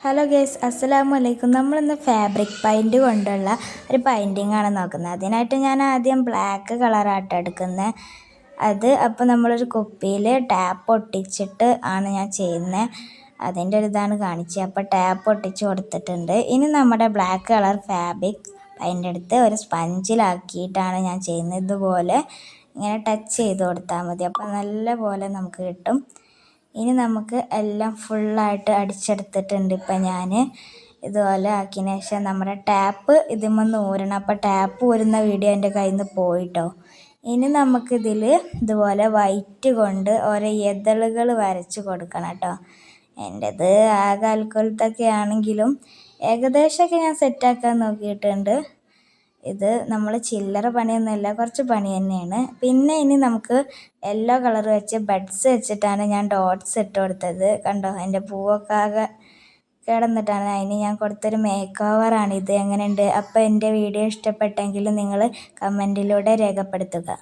Hello guys, അസ്സലാമു അലൈക്കും. നമ്മളിന്ന് ഫാബ്രിക് പെയിൻറ് കൊണ്ടുള്ള ഒരു പെയിൻറ്റിങ് ആണ് നോക്കുന്നത്. അതിനായിട്ട് ഞാൻ ആദ്യം ബ്ലാക്ക് കളറായിട്ട് എടുക്കുന്നത്. അപ്പോൾ നമ്മളൊരു കുപ്പിയിൽ ടാപ്പ് ഒട്ടിച്ചിട്ട് ആണ് ഞാൻ ചെയ്യുന്നത്. അതിൻ്റെ ഒരു ഇതാണ് കാണിച്ചത്. അപ്പോൾ ടാപ്പ് ഒട്ടിച്ച് കൊടുത്തിട്ടുണ്ട്. ഇനി നമ്മുടെ ബ്ലാക്ക് കളർ ഫാബ്രിക് പെയിൻ്റ് എടുത്ത് ഒരു സ്പഞ്ചിലാക്കിയിട്ടാണ് ഞാൻ ചെയ്യുന്നത്. ഇതുപോലെ ഇങ്ങനെ ടച്ച് ചെയ്ത് കൊടുത്താൽ മതി. അപ്പോൾ നല്ല പോലെ നമുക്ക് കിട്ടും. ഇനി നമുക്ക് എല്ലാം ഫുള്ളായിട്ട് അടിച്ചെടുത്തിട്ടുണ്ട്. ഇപ്പം ഞാൻ ഇതുപോലെ ആക്കിയതിന് ശേഷം നമ്മുടെ ടാപ്പ് ഇതിന്മേൽ ഊരണം. അപ്പോൾ ടാപ്പ് ഊരുന്ന വീഡിയോ എൻ്റെ കയ്യിൽ നിന്ന് പോയിട്ടോ. ഇനി നമുക്കിതിൽ ഇതുപോലെ വൈറ്റ് കൊണ്ട് ഓരോ എതളുകൾ വരച്ച് കൊടുക്കണം കേട്ടോ. എൻ്റേത് ആകെ അൽക്കൊലത്തൊക്കെ ആണെങ്കിലും ഏകദേശമൊക്കെ ഞാൻ സെറ്റാക്കാൻ നോക്കിയിട്ടുണ്ട്. ഇത് നമ്മൾ ചില്ലറ പണിയൊന്നുമല്ല, കുറച്ച് പണി തന്നെയാണ്. പിന്നെ ഇനി നമുക്ക് യെല്ലോ കളർ വെച്ച് ബഡ്സ് വെച്ചിട്ടാണ് ഞാൻ ഡോട്ട്സ് ഇട്ട് കൊടുത്തത്. കണ്ടോ, എൻ്റെ പൂവൊക്കെ ആകെ കിടന്നിട്ടാണ്. അതിന് ഞാൻ കൊടുത്തൊരു മേക്ക് ഓവറാണിത്. എങ്ങനെയുണ്ട്? അപ്പോൾ എൻ്റെ വീഡിയോ ഇഷ്ടപ്പെട്ടെങ്കിൽ നിങ്ങൾ കമൻറ്റിലൂടെ രേഖപ്പെടുത്തുക.